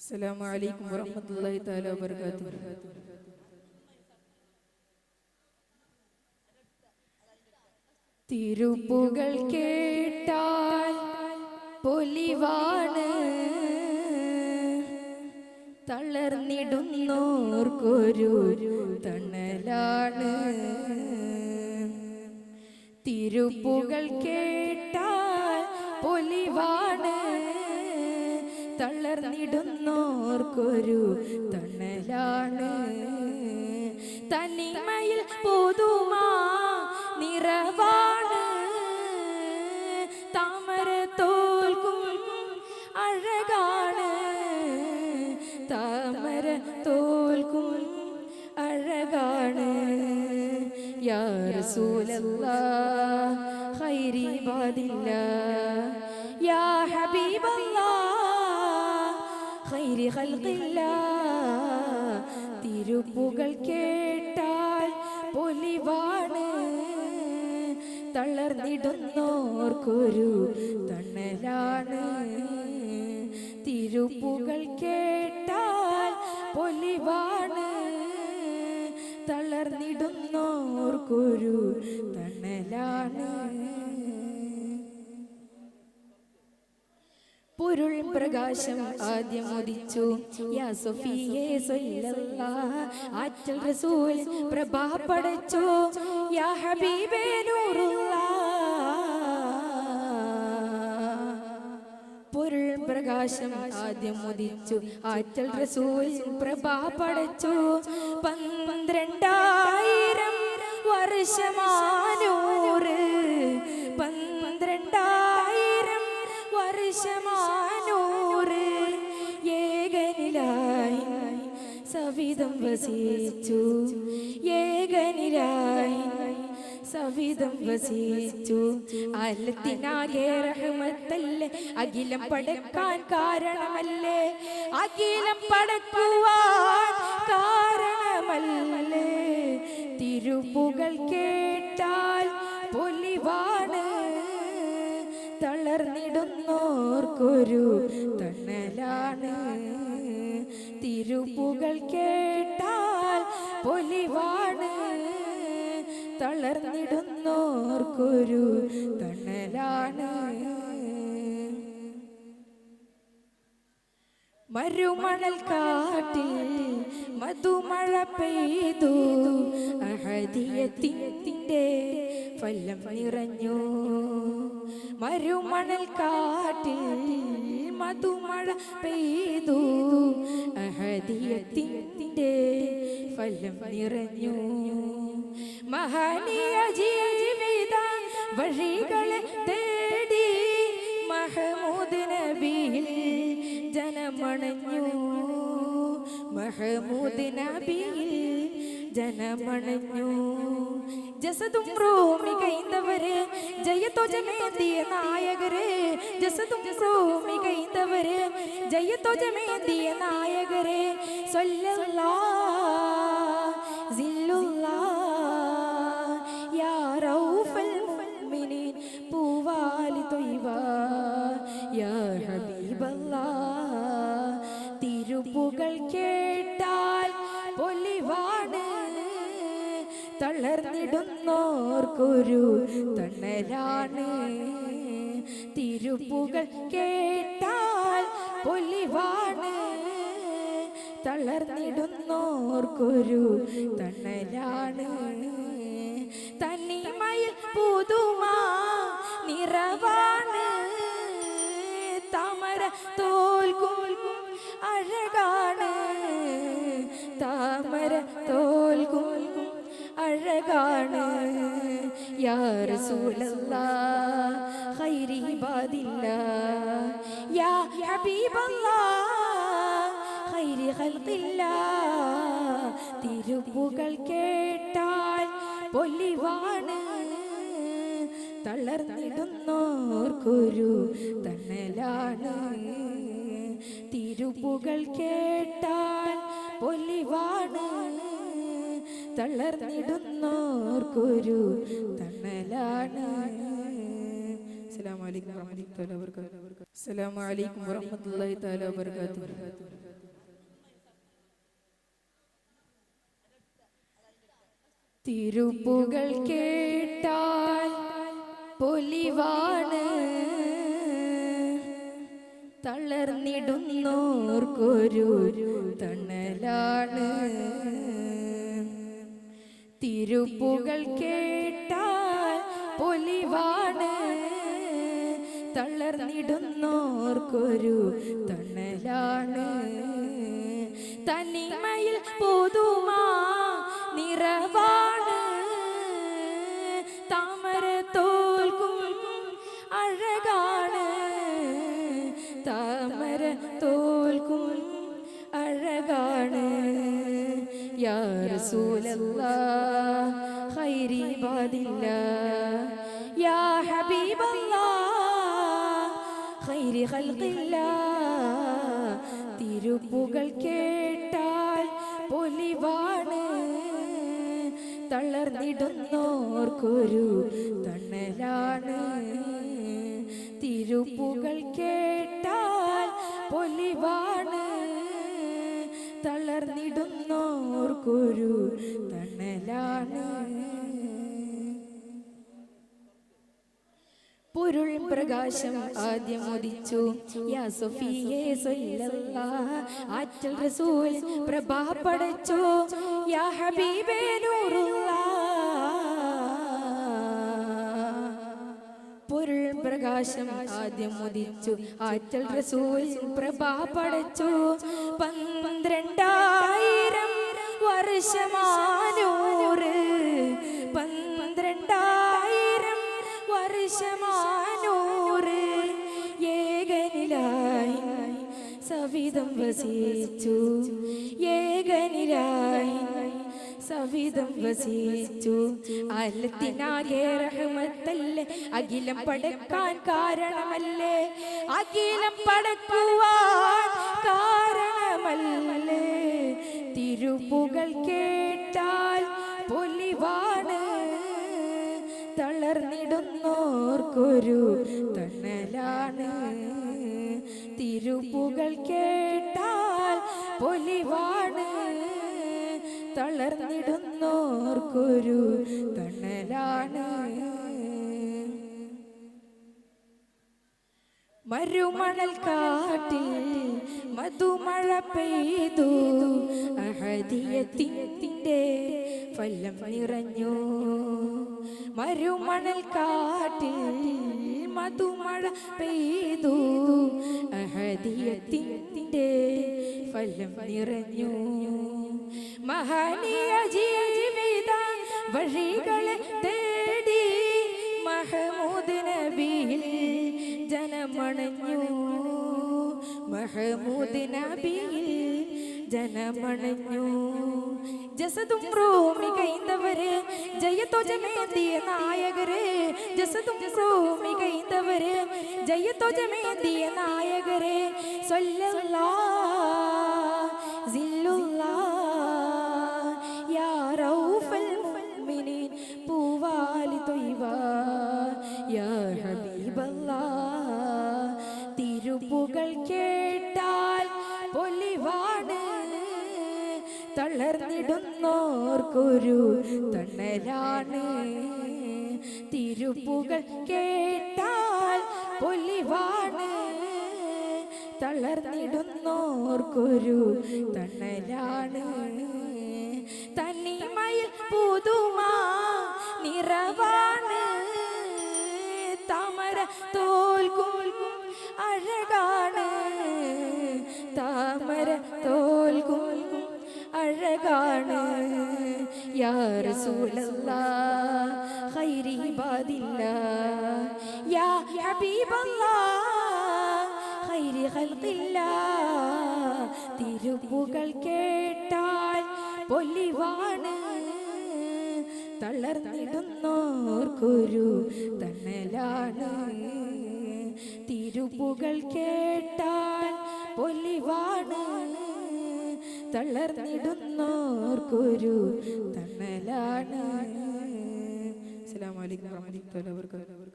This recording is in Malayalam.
السلام عليكم ورحمة الله تعالى وبركاته. തിരുപ്പുകൾ കേട്ടാൽ പൊലിവാണ്, തളർന്നിടുന്നോർക്കൊരു തണലാണ്. തിരുപ്പുകൾ കേട്ടാൽ പൊലിവാണ്, തളർന്നിടുന്നോർക്കൊരു തണലാണ്. തനിമയിൽ പുതുമാ നിറവാണ്, താമര തോൽക്കും അഴകാണ്, താമര തോൽക്കും അഴകാണ്. യാ റസൂലല്ലാഹ് ഖൈരി ഇബാദില്ലാഹ്, യാ ഹബീബല്ലാഹ് ഖൈരി ഖൽഖില്ലാഹ്. തിരുപ്പുകൾ കേട്ടാൽ പൊലിവാണ്, തളർന്നിടുന്നോർക്കൊരു തണലാണ്. തിരുപ്പുകൾ കേട്ടാൽ പൊലിവാണ്, തളർന്നിടുന്നോർക്കൊരു തണലാണ്. പൊരുൾ പ്രകാശം ആദ്യം ഉദിച്ചു, യാ സഫിയേ സ്വല്ലല്ലാഹ്. ആറ്റൽ റസൂൽ പ്രഭ പടച്ചു, യാ ഹബീബേ നൂറുല്ലാഹ്. പൊരുൾ പ്രകാശം ആദ്യം ഉദിച്ചു, ആറ്റൽ റസൂൽ പ്രഭ പടച്ചു. 12,000 വർഷമാനൂറ്, 12,000 വർഷമാനൂറ് ഏകനിലായി സവിധം വസിച്ചു, ഏകനിലായി സവിധം വസിച്ചു. അല്ലത്തിനാകെ റഹ്മത്തല്ലേ, അഖിലം പടക്കാൻ കാരണമല്ലേ, അഖിലം പടക്കുവാൻ കാരണമല്ലേ. തിരുപ്പുകൾ കേട്ടാൽ പൊലിവാണ്, തളർന്നിടുന്നോർക്കൊരു തണലാണ്. തിരുപ്പുകൾ കേട്ടാൽ പൊലിവാണ്, തളർന്നിടുന്നോർക്കൊരു തണലാണ്. മരുമണൽ കാട്ടിൽ മധുമഴ പെയ്തു, അഹദിയത്തിൻ്റെ ഫലം നിറഞ്ഞു. മരുമണൽ കാട്ടിൽ മധുമഴ പെയ്തു, അഹദിയത്തിൻ്റെ ഫലം നിറഞ്ഞു. മഹനീയ ജീവിത വഴികളെ തേടി മഹമൂദ് നബിയിൽ ജനമണഞ്ഞു, മഹമൂദ് നബിയിൽ ജനമണഞ്ഞു. ജസദും റൂമി കൈന്തവര് ജയത്വജമേന്തിയ നായകര്, ജസദും റൂമി കൈന്തവര് ജയത്വജമേന്തിയ നായകര്. സ്വല്ലല്ലാഹ് സില്ലുല്ലാഹ് യാ റൗഫൽ മുഅ്മിനീൻ പൂവാലി ത്വയ്ബ, യാ ഹബീബല്ലാഹ്. തിരുപ്പുകൾ കേട്ടാൽ പൊലിവാണ്, തളർന്നിടുന്നോർക്കൊരു തണലാണ്. തിരുപ്പുകൾ കേട്ടാൽ പൊലിവാണ്, തളർന്നിടുന്നോർക്കൊരു തണലാണ്. തനിമയിൽ പുതുമാ നിറവാണ്, താമര തോൽക്കും അഴകാണ്, താമര തോൽക്കും അഴകാണ്. യാ റസൂലല്ലാഹ് ഖൈരി ഇബാദില്ലാഹ്, യാ ഹബീബല്ലാഹ് ഖൈരി ഖൽഖില്ലാഹ്. തിരുപ്പുകൾ കേട്ടാൽ പൊലിവാണ്, തളർന്നിടുന്നോർക്കൊരു തണലാണ്. തിരുപ്പുകൾ കേട്ടാൽ പൊലിവാണ്, തളർന്നിടുന്നോർക്കൊരു തണലാണ്. അസ്സലാമു അലൈക്കും വറഹ്മത്തുള്ളാഹി വബറകാതുഹു. അസ്സലാമു അലൈക്കും വറഹ്മത്തുള്ളാഹി തആല വബറകാതുഹു. തിരുപ്പുകൾ കേട്ടാൽ പൊലിവാണ്, തളർന്നിടുന്നോർക്കൊരു തണലാണ്. തിരുപ്പുകൾ കേട്ടാൽ പൊലിവാണ്, തളർന്നിടുന്നോർക്കൊരു തണലാണ്. തനിമയിൽ പുതുമാ നിറവാണ്, താമര തോൽക്കും അഴകാണ്, താമര തോൽക്കും അഴകാണ്. യാ റസൂലല്ലാഹ് ഖൈരി ഇബാദില്ലാഹ്, യാ ഹബീബല്ലാഹ് ഖൈരി ഖൽഖില്ലാഹ്. തിരുപ്പുകൾ കേട്ടാൽ പൊലിവാണ്, തളർന്നിടുന്നോർക്കൊരു തണലാണ്. തിരുപ്പുകൾ കേട്ടാൽ പൊലിവാണ്, തളർന്നിടുന്നോർക്കൊരു തണലാണ്. പൊരുൾ പ്രകാശം ആദ്യം ഉദിച്ചു, യാ സഫിയേ സ്വല്ലല്ലാഹ്. ആറ്റൽ റസൂൽ പ്രഭ പടച്ചു, യാ ഹബീബേ നൂറുല്ലാഹ്. പൊരുൾ പ്രകാശം ആദ്യം ഉദിച്ചു, ആറ്റൽ റസൂൽ പ്രഭ പടച്ചു. 12,000 വർഷമാനൂറ്, 12,000 വർഷമാനൂറ് ഏകനിലായി സവിധം വസിച്ചു, ഏകനിലായി സവിധം വസിച്ചു. അല്ലത്തിനാകെ റഹ്മത്തല്ലേ, അഖിലം പടക്കാൻ കാരണമല്ലേ, അഖിലം പടക്കുവാൻ കാരണമല്ലേ. തിരുപ്പുകൾ കേട്ടാൽ പൊലിവാണ്, തളർന്നിടുന്നോർക്കൊരു തണലാണ്. തിരുപ്പുകൾ കേട്ടാൽ പൊലിവാണ്, തളർന്നിടുന്നോർക്കൊരു തണലാണ്. മരുമണൽ കാട്ടിൽ മധുമഴ പെയ്തു, അഹദിയത്തിന്റെ ഫലം നിറഞ്ഞു. മരുമണൽ കാട്ടിൽ മധുമഴ പെയ്തു, അഹദിയത്തിന്റെ ഫലം നിറഞ്ഞു. മഹനീയ ജീവിത വഴികളെ തേടി മഹമൂദ് നബിയിൽ ജനമണഞ്ഞു, മഹമൂദ് നബിയിൽ ജനമണഞ്ഞു. ജസദും റൂമി കൈന്തവര് ജയത്വജമേന്തിയ നായകര്, ജസദും റൂമി കൈന്തവര് ജയത്വജമേന്തിയ നായകര്. സ്വല്ലല്ലാഹ് സില്ലുല്ലാഹ് യാ റൗഫൽ മുഅ്മിനീൻ പൂവാലി ത്വയ്ബ യാ ഹബീബല്ലാഹ്. തിരുപ്പുകൾ കേട്ടാൽ പൊലിവാണ്, തളർന്നിടുന്നോർക്കൊരു തണലാണ്. തിരുപ്പുകൾ കേട്ടാൽ പൊലിവാണ്, തളർന്നിടുന്നോർക്കൊരു തണലാണ്. തനിമയിൽ പുതുമാ നിറവാണ്, താമര തോൽക്കും അഴകാണ്, താമര തോൽക്കും അഴകാണ്. യാ റസൂലല്ലാഹ് ഖൈരി ഇബാദില്ലാഹ്, യാ ഹബീബല്ലാഹ് ഖൈരി ഖൽഖില്ലാഹ്. തിരുപ്പുകൾ കേട്ടാൽ പൊലിവാണ്, തളർന്നിടുന്നോർക്കൊരു തണലാണ്. തിരുപ്പുകൾ കേട്ടാൽ പൊലിവാണ്, തളർന്നിടുന്നോർക്കൊരു തണലാണ്. അസ്സലാമു അലൈക്കും വറഹ്മത്തുള്ളാഹി വബറകാതുഹു.